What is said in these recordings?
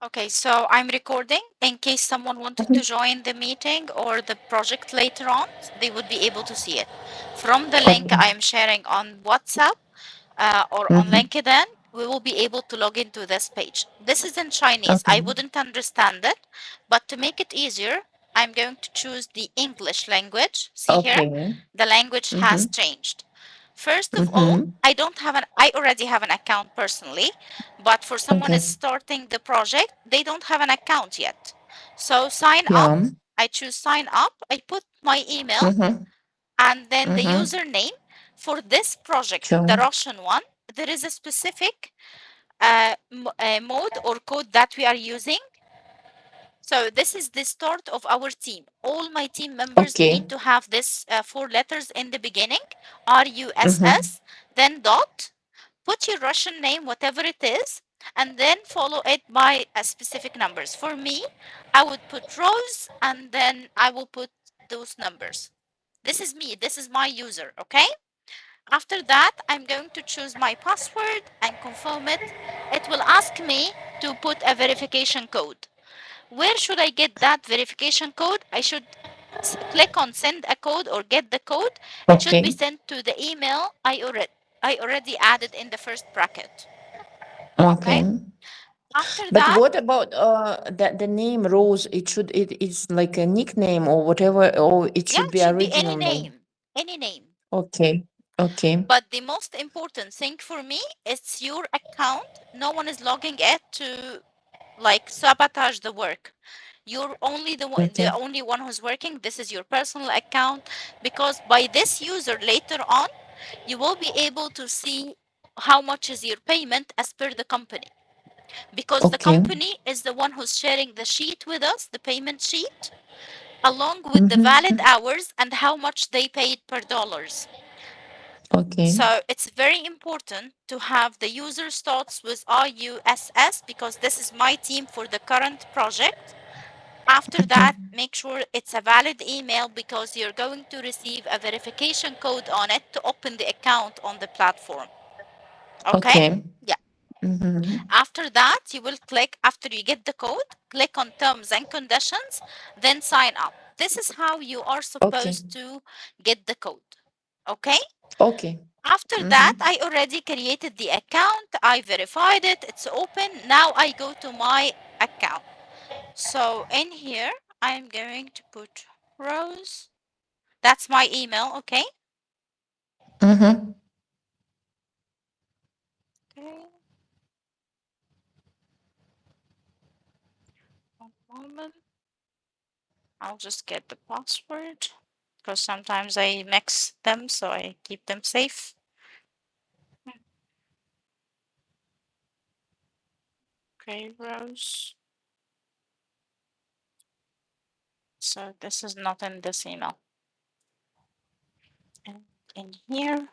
Okay, so I'm recording in case someone wanted to join the meeting or the project later on, they would be able to see it. From the link Okay. I am sharing on WhatsApp or on Mm-hmm. LinkedIn, we will be able to log into this page. This is in Chinese. I Okay. wouldn't understand it, but to make it easier, I'm going to choose the English language. See here, Okay. the language has Mm-hmm. changed. First of all, Mm-hmm. I already have an account personally, but for someone is Okay. starting the project, they don't have an account yet. So sign up, Yeah. I choose sign up, I put my email Mm-hmm. and then the Mm-hmm. username. For this project, the Sure. Russian one, there is a specific mode or code that we are using. So this is the start of our team. All my team members need Okay. to have this four letters in the beginning, Mm-hmm. RUSS, then dot, put your Russian name, whatever it is, and then follow it by specific numbers. For me, I would put rows and then I will put those numbers. This is me, this is my user, okay? After that, I'm going to choose my password and confirm it. It will ask me to put a verification code. Where should I get that verification code? I should click on send a code or get the code. It should be Okay. sent to the email I already added in the first bracket. Okay. Okay. After But that, what about the name Rose? It is like a nickname or whatever, or it yeah, should it be should be original any name. name. Any name. Okay. Okay. But the most important thing for me is your account. No one is logging it to like sabotage the work. You're only the Okay. only one who's working. This is your personal account because by this user later on, you will be able to see how much is your payment as per the company. Because the Okay. company is the one who's sharing the sheet with us, the payment sheet, along with the Mm-hmm. valid hours and how much they paid per dollars. Okay. So it's very important to have the user starts with RUSS because this is my team for the current project. After Okay. that, make sure it's a valid email because you're going to receive a verification code on it to open the account on the platform. Okay? Okay. Yeah. Mm-hmm. After that, you will click, after you get the code, click on terms and conditions, then sign up. This is how you are Okay. supposed to get the code. Okay? Okay. After that, Mm-hmm. I already created the account. I verified it. It's open. Now I go to my account. So in here, I'm going to put Rose. That's my email. Okay. Mm-hmm. Okay. One moment. I'll just get the password because sometimes I mix them, so I keep them safe. Okay, Rose. So this is not in this email. And in here,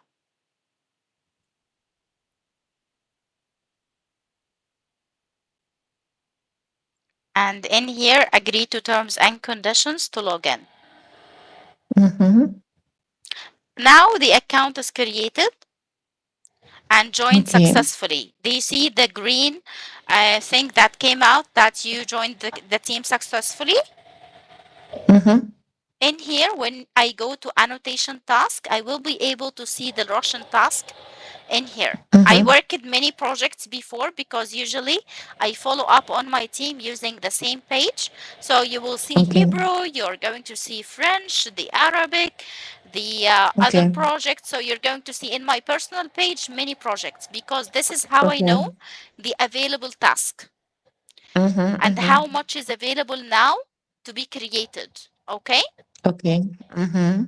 and in here, agree to terms and conditions to log in. Mm-hmm. Now the account is created and joined Okay. successfully. Do you see the green thing that came out that you joined the team successfully? Mm-hmm. In here, when I go to annotation task, I will be able to see the Russian task in here. I Mm-hmm. worked many projects before because usually I follow up on my team using the same page. So you will see Okay. Hebrew, you're going to see French, the Arabic, the other Okay. projects. So you're going to see in my personal page many projects because this is how I Okay. know the available task Mm-hmm. and Mm-hmm. how much is available now to be created. Okay? Okay. Mm-hmm.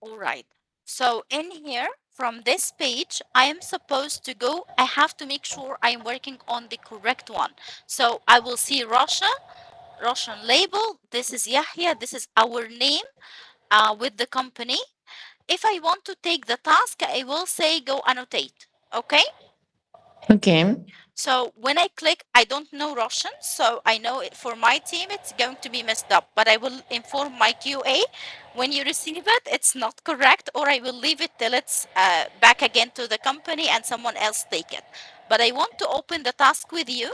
All right. So in here, from this page, I am supposed to go. I have to make sure I am working on the correct one. So I will see Russia, Russian label. This is Yahya. This is our name with the company. If I want to take the task, I will say go annotate. Okay. Okay. So when I click, I don't know Russian, so I know it, for my team it's going to be messed up. But I will inform my QA when you receive it, it's not correct, or I will leave it till it's back again to the company and someone else take it. But I want to open the task with you.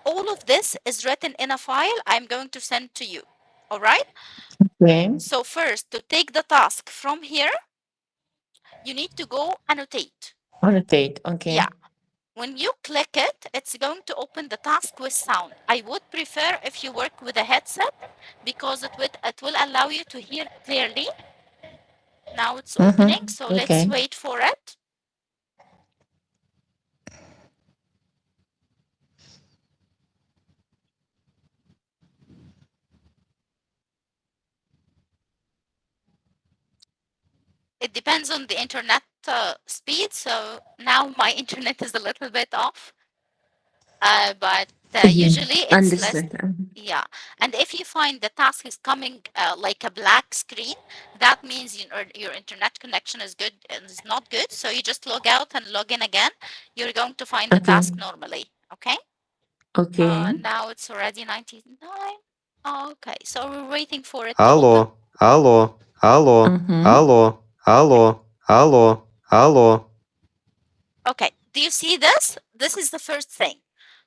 all of this is written in a file I'm going to send to you. All right? Okay. So first, to take the task from here, you need to go annotate. Annotate. Okay. Yeah. When you click it, it's going to open the task with sound. I would prefer if you work with a headset because it will allow you to hear clearly. Now it's opening, so let's Okay. wait for it. It depends on the internet speed. So now my internet is a little bit off, but Yeah. usually it's less. Understood. Yeah, and if you find the task is coming like a black screen, that means your internet connection is good and is not good. So you just log out and log in again. You're going to find the Okay. task normally. Okay. Okay. Now it's already 99. Okay, so we're waiting for it to open. Алло, алло, алло, алло, алло, алло, алло. Okay, do you see this? This is the first thing.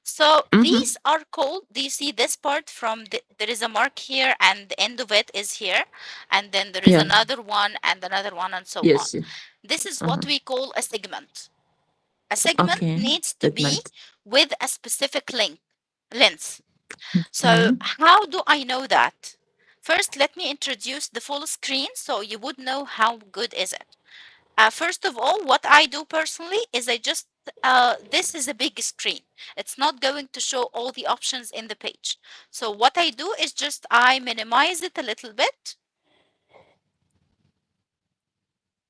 So these are called, do you see this part from there is a mark here and the end of it is here, and then there is Yeah. another one and another one and so on. Yes. This is Uh-huh. what we call a segment. A segment Okay. needs to be Segment. with a specific length. So Okay. how do I know that? First, let me introduce the full screen so you would know how good is it. First of all, what I do personally is I just, this is a big screen. It's not going to show all the options in the page. So what I do is just I minimize it a little bit.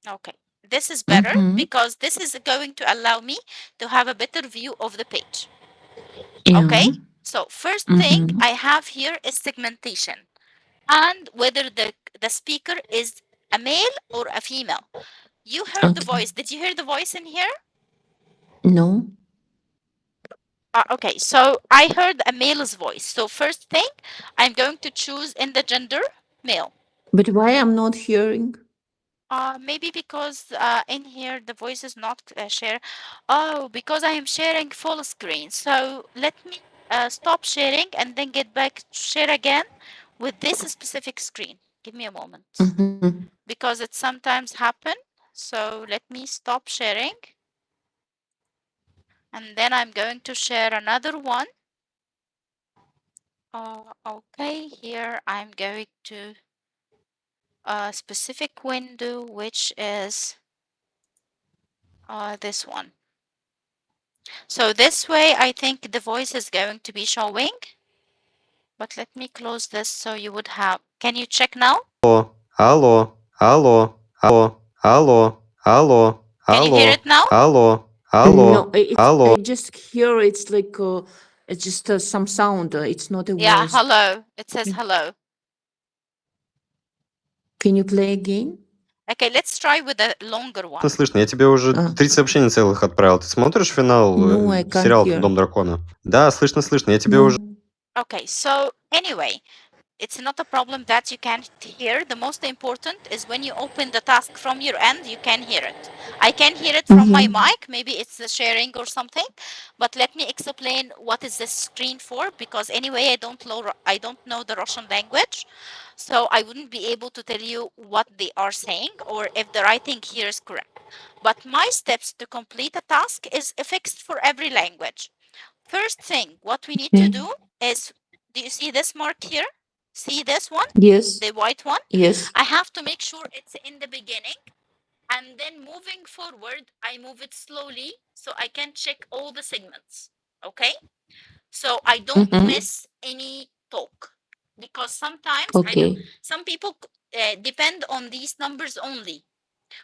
Okay, this is better because this is going to allow me to have a better view of the page. Okay, Yeah. so first thing I have here is segmentation and whether the speaker is a male or a female. You heard the Okay. voice. Did you hear the voice in here? No. Okay, so I heard a male's voice. So first thing, I'm going to choose in the gender male. But why I'm not hearing? Maybe because in here the voice is not share. Oh, because I am sharing full screen. So let me stop sharing and then get back to share again with this specific screen. Give me a moment because it sometimes happen. So let me stop sharing and then I'm going to share another one. Okay, here I'm going to a specific window, which is this one. So this way, I think the voice is going to be showing. But let me close this so you would have. Can you check now? Алло, алло, алло, алло, алло, Can you hear алло, it now? алло, No, алло, I алло. just hear it's like it's just some sound. It's not a Yeah, voice. hello. It says hello. Can you play again? Okay, let's try with a longer one. Слышно, я тебе уже 3 сообщения целых отправил. Ты смотришь финал No, I can't сериала hear. «Дом дракона»? Да, слышно, слышно. Я тебе уже... No. Okay, so anyway, it's not a problem that you can't hear. The most important is when you open the task from your end, you can hear it. I can hear it from my mic. Maybe it's the sharing or something. But let me explain what is this screen for, because anyway, I don't know the Russian language, so I wouldn't be able to tell you what they are saying or if the writing here is correct. But my steps to complete a task is fixed for every language. First thing, what we need to Okay. do is, do you see this mark here? See this one? Yes. The white one? Yes. I have to make sure it's in the beginning. And then moving forward, I move it slowly so I can check all the segments. Okay? So I don't miss any talk. Because sometimes, I know, Okay. some people depend on these numbers only,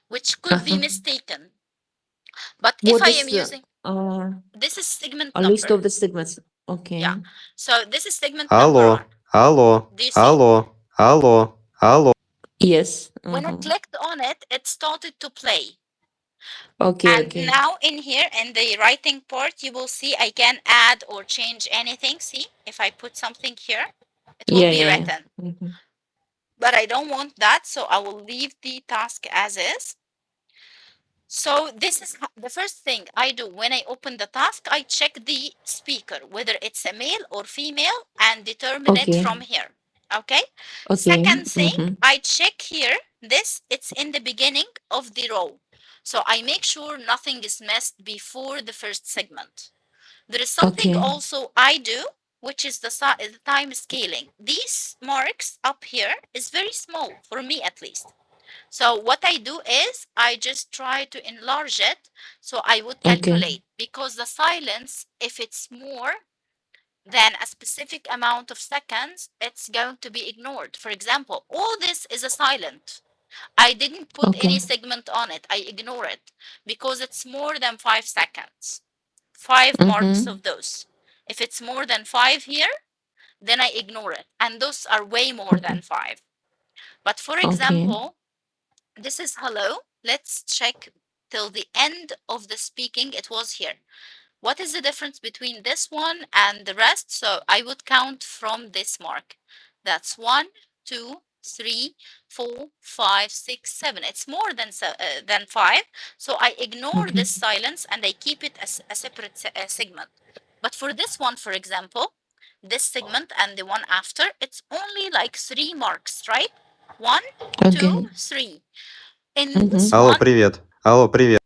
which could be Uh-huh. mistaken. But if What I am is using, this is segment a list number. of the segments? Yeah. Okay. So this is segment number one. Алло, allo, Do you see? allo, allo, allo. Yes. When I clicked on it, it started to play. Okay. And Okay. now in here, in the writing part, you will see I can add or change anything. See, if I put something here, it will Yeah. be Yeah. written. Yeah. But I don't want that, so I will leave the task as is. So this is the first thing I do when I open the task. I check the speaker, whether it's a male or female, and determine it Okay. from here. Okay. Okay. Second thing, I check here, it's in the beginning of the row. So I make sure nothing is missed before the first segment. There is something Okay. also I do, which is the time scaling. These marks up here is very small, for me at least. So what I do is I just try to enlarge it. So I would Okay. calculate, because the silence, if it's more than a specific amount of seconds, it's going to be ignored. For example, all this is a silent. I didn't put Okay. any segment on it. I ignore it because it's more than 5 seconds. 5 marks Mm-hmm. of those. If it's more than 5 here, then I ignore it. And those are way more than Okay. 5. But for Okay. example, this is hello. Let's check till the end of the speaking. It was here. What is the difference between this one and the rest? So I would count from this mark. That's 1, 2, 3, 4, 5, 6, 7. It's more than 5. So I ignore Okay. this silence and I keep it as a separate segment. But for this one, for example, this segment and the one after, it's only like 3 marks, right? 1, 2, Okay. 3. In this Mm-hmm. Алло, one, привет. Алло, привет.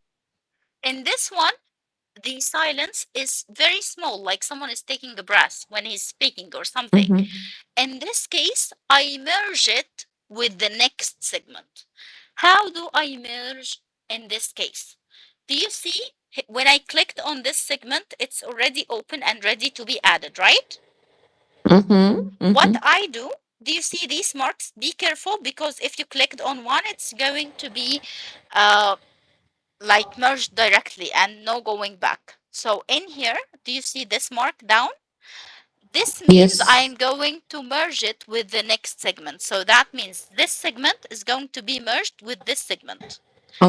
in this one, the silence is very small, like someone is taking a breath when he's speaking or something. Mm-hmm. In this case, I merge it with the next segment. How do I merge in this case? Do you see? When I clicked on this segment, it's already open and ready to be added, right? Mm-hmm. What Mm-hmm. I do you see these marks? Be careful, because if you clicked on one, it's going to be uh, like merged directly and no going back. So in here, do you see this mark down? This means Yes. I'm going to merge it with the next segment. So that means this segment is going to be merged with this segment.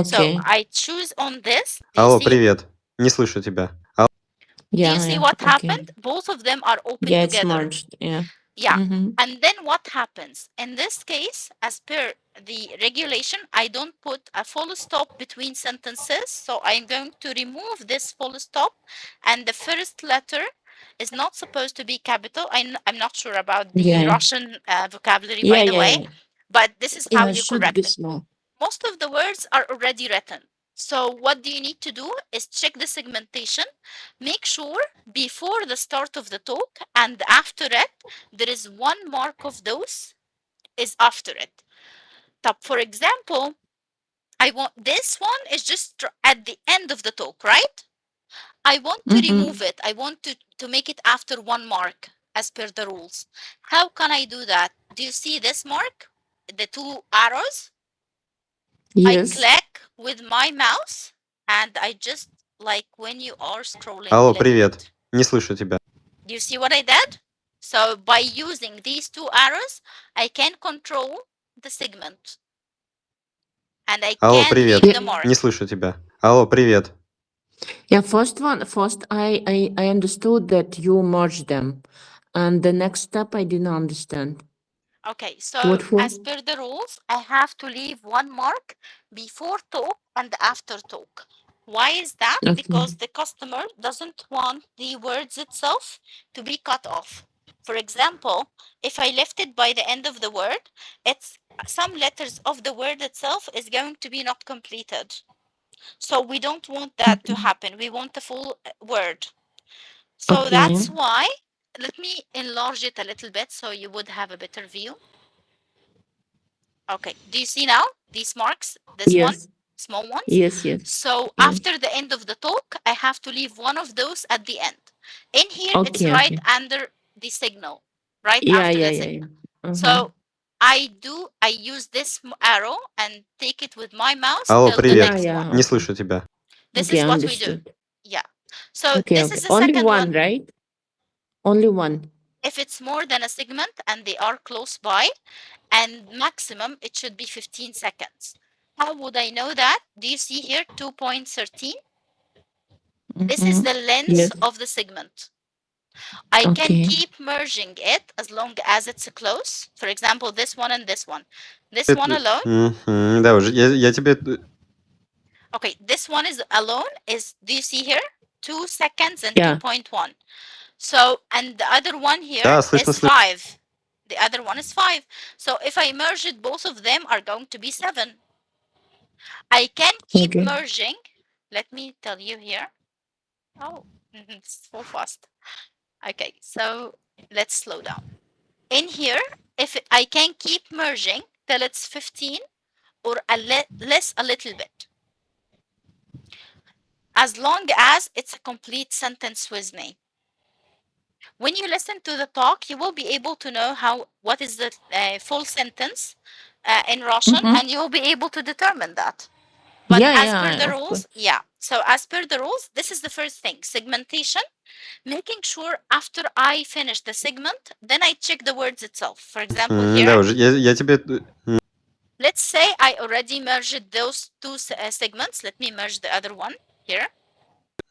So Okay. I choose on this. Алло, привет. Не слышу тебя. Do you Yeah, see yeah. what Okay. happened? Both of them are open Yeah, it's together. merged. Yeah. Yeah. Mm-hmm. And then what happens? In this case, as per the regulation, I don't put a full stop between sentences. So I'm going to remove this full stop. And the first letter is not supposed to be capital. I'm not sure about the Yeah. Russian vocabulary, by Yeah, the yeah, way, yeah. but this is how Yeah, it you should be correct it. small. Most of the words are already written. So what do you need to do is check the segmentation. Make sure before the start of the talk and after it, there is 1 mark of those is after it. Top, for example, I want this one is just at the end of the talk, right? I want to Mm-hmm. remove it. I want to make it after 1 mark as per the rules. How can I do that? Do you see this mark? The 2 arrows? I Yes. click with my mouse and I just, like when you are scrolling a Алло, little привет. bit. Не слышу тебя. Do you see what I did? So by using these 2 arrows, I can control the segment and I Алло, can привет. leave the Yeah. Не mark. слышу тебя. Алло, привет. Yeah, first I understood that you merged them. And the next step I didn't understand. Okay, so What for? as per the rules, I have to leave 1 mark before talk and after talk. Why is that? Okay. Because the customer doesn't want the words itself to be cut off. For example, if I left it by the end of the word, it's some letters of the word itself is going to be not completed. So we don't want that to happen. We want the full word. So Okay. that's why, let me enlarge it a little bit so you would have a better view. Okay, do you see now these marks? This one, Yes. small ones. Yes, yes. So Yes. after the end of the talk, I have to leave one of those at the end. In here, it's Okay, right okay. under the signal, right Yeah, after yeah, the yeah, signal. yeah. Uh-huh. So I use this arrow and take it with my mouse Алло, till the привет. Yeah, next yeah. one. Не Okay. слышу тебя. This Okay, is what we do. understood. Yeah. So Okay, this okay. is the Only second one, one. right? Only one. If it's more than a segment and they are close by, and maximum it should be 15 seconds. How would I know that? Do you see here 2.13? This is the length Yes. of the segment. I can Okay. keep merging it as long as it's close. For example, this one and this one. This one alone. Мгм, да, уже. Я тебе... Okay, this one is alone is, do you see here? 2 seconds and Yeah. 2.1. So, and the other one here Да, слышно, is слышно. 5. The other one is 5. So if I merge it, both of them are going to be 7. I can keep Okay. merging. Let me tell you here. Oh, it's so fast. Okay, so let's slow down. In here, if I can keep merging till it's 15 or less a little bit, as long as it's a complete sentence with me. When you listen to the talk, you will be able to know what is the full sentence in Russian, Mm-hmm. and you will be able to determine that. But Yeah, as per yeah, the of rules, course. yeah. So as per the rules, this is the first thing: segmentation. Making sure after I finish the segment, then I check the words itself. For example, here, Да, уже я тебе... let's say I already merged those two segments. Let me merge the other one here.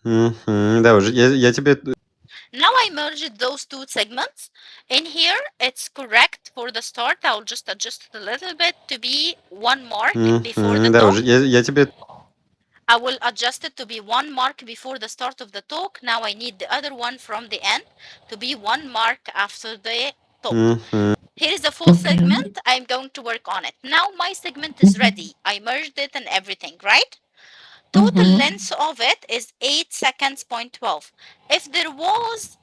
Да, уже я тебе... Now I merged those two segments. In here, it's correct for the start. I'll just adjust it a little bit to be 1 mark before the Да, talk. уже я тебе... I will adjust it to be 1 mark before the start of the talk. Now I need the other one from the end to be 1 mark after the talk. Here is the full Okay. segment. I'm going to work on it. Now my segment is Mm-hmm. ready. I merged it and everything, right? Total Mm-hmm. length of it is 8 seconds, point 12. If there was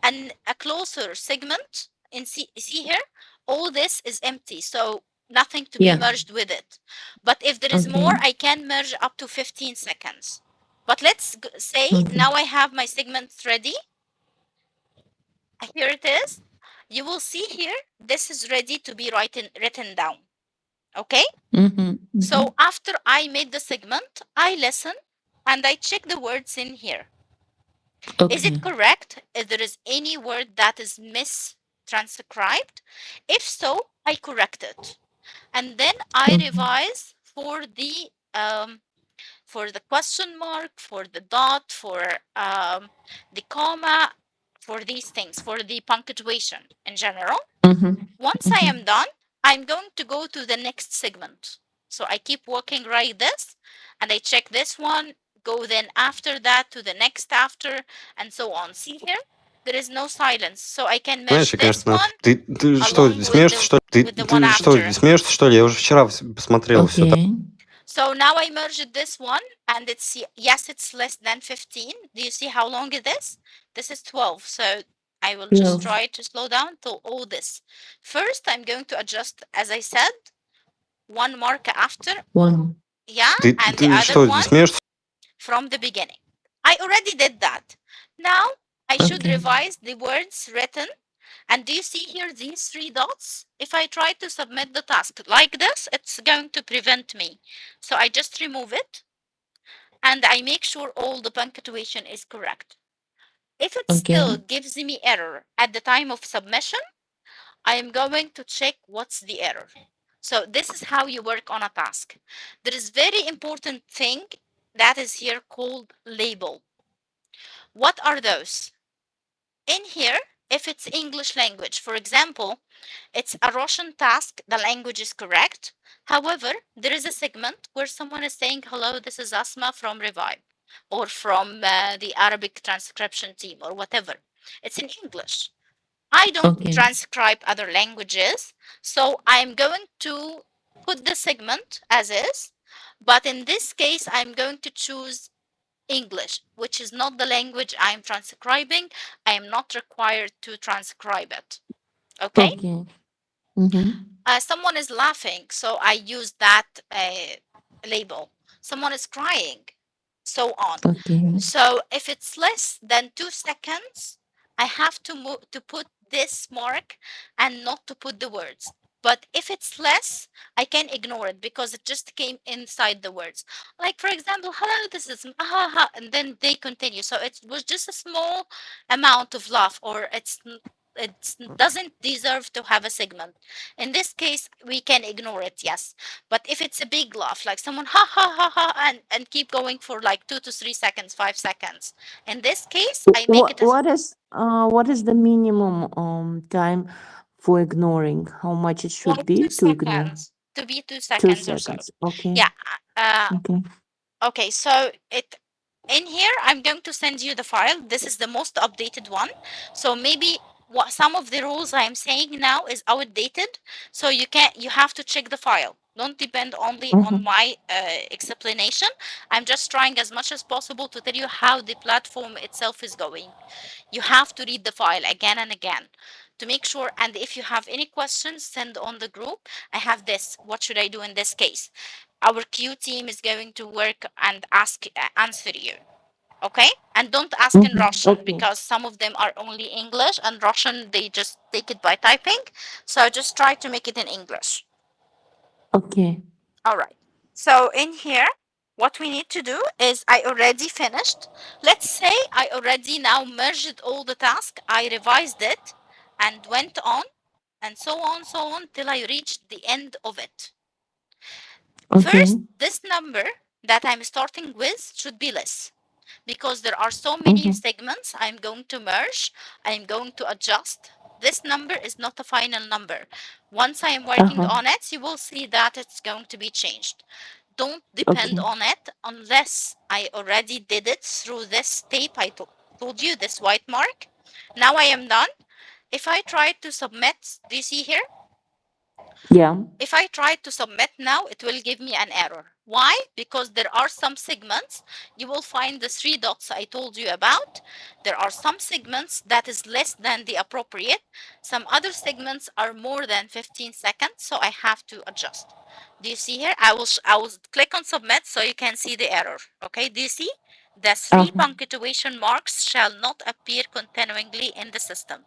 a closer segment, and see here, all this is empty, so nothing to be Yeah. merged with it. But if there is Okay. more, I can merge up to 15 seconds. But let's say Okay. now I have my segments ready. Here it is. You will see here, this is ready to be written down. Okay? Mm-hmm. Mm-hmm. So after I made the segment, I listen and I check the words in here. Is Okay. it correct? If there is any word that is mistranscribed? If so, I correct it. And then I Okay. revise for the question mark, for the dot, for the comma, for these things, for the punctuation in general. Mm-hmm. Once I Mm-hmm. am done, I'm going to go to the next segment. So I keep working like this, and I check this one, go then after that to the next after, and so on. See here? There is no silence. So I can Знаешь, merge я, this конечно... one Ты что, along смеешься, что ли? with the one Ты что, after. смеешься, что ли? Я уже вчера посмотрел все так. Okay. So now I merged this one, and yes, it's less than 15. Do you see how long it is? This is 12. So I will just 12. try to slow down till all this. First, I'm going to adjust, as I said, 1 mark after, One. yeah, and the Ты other что, one смеешься? from the beginning. I already did that. Now I should Okay. revise the words written. And do you see here these 3 dots? If I try to submit the task like this, it's going to prevent me. So I just remove it and I make sure all the punctuation is correct. If it Okay. still gives me error at the time of submission, I am going to check what's the error. So this is how you work on a task. There is very important thing that is here called label. What are those? In here, if it's English language, for example, it's a Russian task, the language is correct. However, there is a segment where someone is saying, hello, this is Asma from Revive or from the Arabic transcription team or whatever. It's in English. I don't Okay. transcribe other languages, so I'm going to put the segment as is, but in this case, I'm going to choose English, which is not the language I'm transcribing. I am not required to transcribe it. Okay? Okay. Mm-hmm. Someone is laughing, so I use that label. Someone is crying, so on. Okay. So if it's less than 2 seconds, I have to put this mark and not to put the words. But if it's less, I can ignore it because it just came inside the words. Like for example, hello, this is ha ha, and then they continue. So it was just a small amount of laugh, or it doesn't deserve to have a segment. In this case, we can ignore it, yes. But if it's a big laugh, like someone ha ha ha ha, and keep going for like 2 to 3 seconds, 5 seconds. In this case, I make it as What is the minimum time for ignoring? How much it should like be two to ignore? seconds to be two Two seconds or so. seconds. Okay. Yeah. Uh, Okay. Okay, so in here, I'm going to send you the file. This is the most updated one. So maybe what some of the rules I'm saying now is outdated. So you have to check the file. Don't depend only on Mm-hmm. my explanation. I'm just trying as much as possible to tell you how the platform itself is going. You have to read the file again and again to make sure. And if you have any questions, send on the group. I have this. What should I do in this case? Our Q team is going to work and answer you. Okay? And don't ask in Mm-hmm. Russian Okay. because some of them are only English and Russian they just take it by typing. So just try to make it in English. Okay. All right. So in here, what we need to do is I already finished. Let's say I already now merged all the tasks. I revised it and went on and so on till I reached the end of it. First, Okay. this number that I'm starting with should be less because there are so many Mm-hmm. segments I'm going to merge, I'm going to adjust. This number is not a final number. Once I am working Uh-huh. on it, you will see that it's going to be changed. Don't depend Okay. on it unless I already did it through this tape I told you, this white mark. Now I am done. If I try to submit, do you see here? Yeah. If I try to submit now, it will give me an error. Why? Because there are some segments. You will find the three dots I told you about. There are some segments that is less than the appropriate. Some other segments are more than 15 seconds, so I have to adjust. Do you see here? I will click on submit so you can see the error. Okay, do you see? The three Uh-huh. punctuation marks shall not appear continually in the system.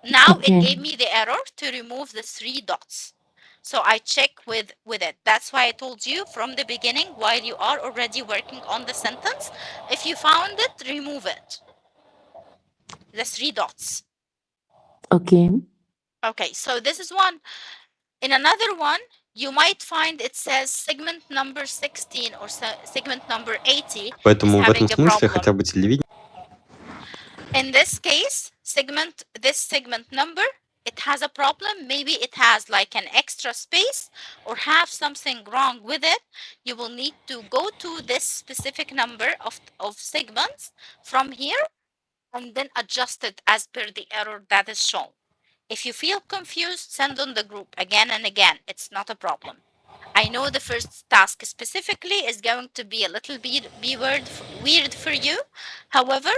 Now it Okay. gave me the error to remove the three dots. So I check with it. That's why I told you from the beginning while you are already working on the sentence, if you found it, remove it. The three dots. Okay. Okay, so this is one. In another one, you might find it says segment number 16 or segment number 80 is Поэтому в этом having a смысле хотя problem. бы телевидение. In this case, this segment number, it has a problem. Maybe it has like an extra space or have something wrong with it. You will need to go to this specific number of segments from here and then adjust it as per the error that is shown. If you feel confused, send on the group again and again. It's not a problem. I know the first task specifically is going to be a little bit weird for you. However,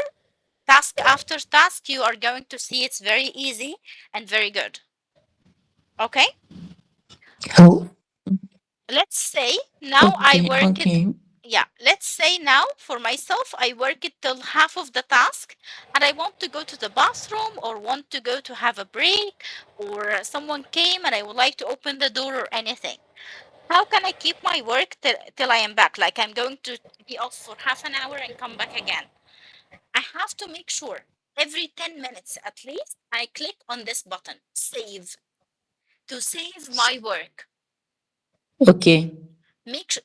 task after task, you are going to see it's very easy and very good. Okay? Oh. Let's say now I Okay. work it. Okay. Yeah, let's say now for myself, I work it till half of the task and I want to go to the bathroom or want to go to have a break or someone came and I would like to open the door or anything. How can I keep my work till I am back? Like I'm going to be off for half an hour and come back again. I have to make sure every 10 minutes at least, I click on this button, save, to save my work. Okay.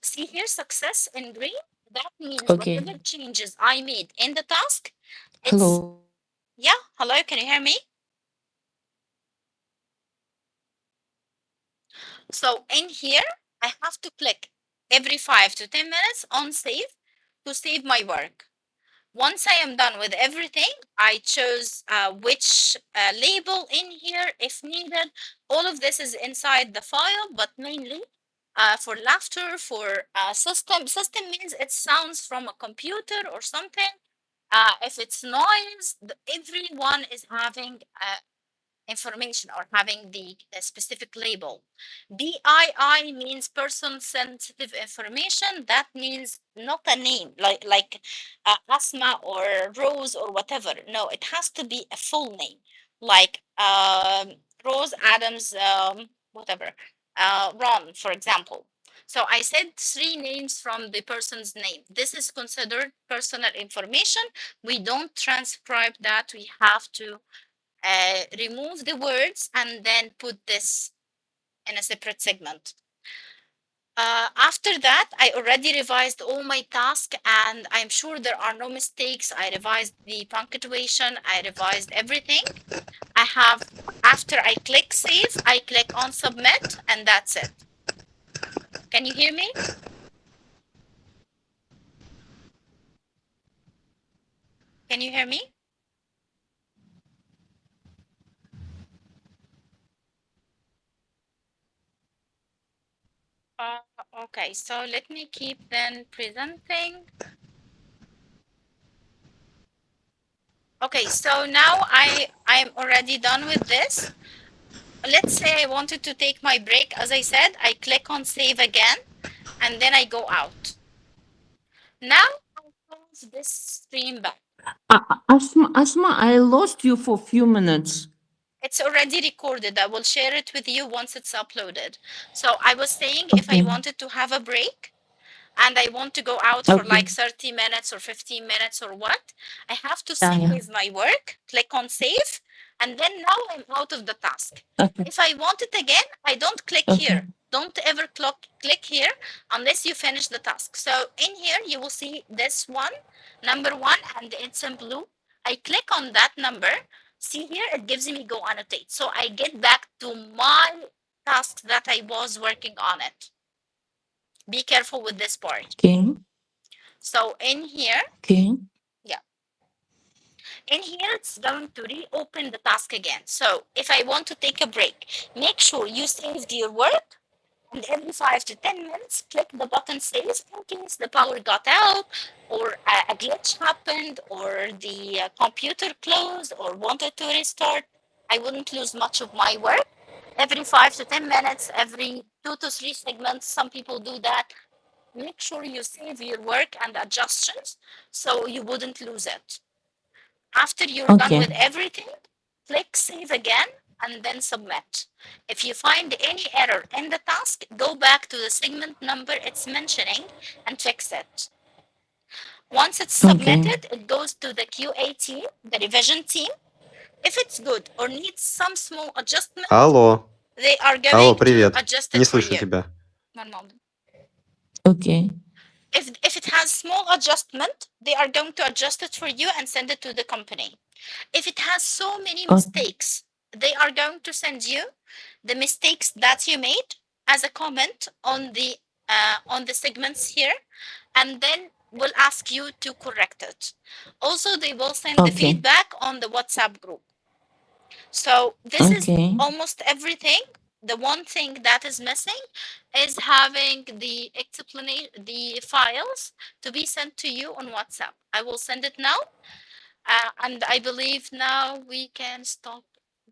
See here, success in green. That means Okay. whatever changes I made in the task, it's, Hello. yeah, hello, can you hear me? So in here, I have to click every 5 to 10 minutes on save to save my work. Once I am done with everything, I chose which label in here if needed. All of this is inside the file, but mainly for laughter, for system. System means it sounds from a computer or something. If it's noise, everyone is having information or having the specific label. BII means person sensitive information. That means not a name like Asma or Rose or whatever. No, it has to be a full name, like Rose Adams, whatever, Ron, for example. So I said three names from the person's name. This is considered personal information. We don't transcribe that. We have to remove the words and then put this in a separate segment. After that, I already revised all my tasks and I'm sure there are no mistakes. I revised the punctuation, I revised everything. I have, after I click save, I click on submit and that's it. Can you hear me? Can you hear me? Okay, so let me keep then presenting. Okay, so now I'm already done with this. Let's say I wanted to take my break. As I said, I click on save again, and then I go out. Now I'll close this stream back. Asma, I lost you for a few minutes. It's already recorded. I will share it with you once it's uploaded. So I was saying if I Okay. wanted to have a break, and I want to go out for Okay. like 30 minutes or 15 minutes or what, I have to Yeah, yeah. save my work, click on save, and then now I'm out of the task. Okay. If I want it again, I don't click Okay. here. Don't ever click here unless you finish the task. So in here, you will see this one, number one, and it's in blue. I click on that number. See here, it gives me go annotate. So I get back to my tasks that I was working on it. Be careful with this part. Okay. So in here, Okay. yeah, in here, it's going to reopen the task again. So if I want to take a break, make sure you saved your work, and every 5 to 10 minutes, click the button save in case the power got out or a glitch happened or the computer closed or wanted to restart. I wouldn't lose much of my work. Every 5 to 10 minutes, every 2 to 3 segments, some people do that. Make sure you save your work and adjustments so you wouldn't lose it. After you're done Okay. with everything, click save again and then submit. If you find any error in the task, go back to the segment number it's mentioning and fix it. Once it's Okay. submitted, it goes to the QA team, the revision team. If it's good or needs some small adjustment, Алло, they are алло, going to привет. adjust Не it for слышу you. тебя. One moment. Okay. If it has small adjustment, they are going to adjust it for you and send it to the company. If it has so many Okay. mistakes, they are going to send you the mistakes that you made as a comment on the segments here, and then will ask you to correct it. Also, they will send the Okay. feedback on the WhatsApp group. So this is Okay. almost everything. The one thing that is missing is having the explanation, the files to be sent to you on WhatsApp. I will send it now. And I believe now we can stop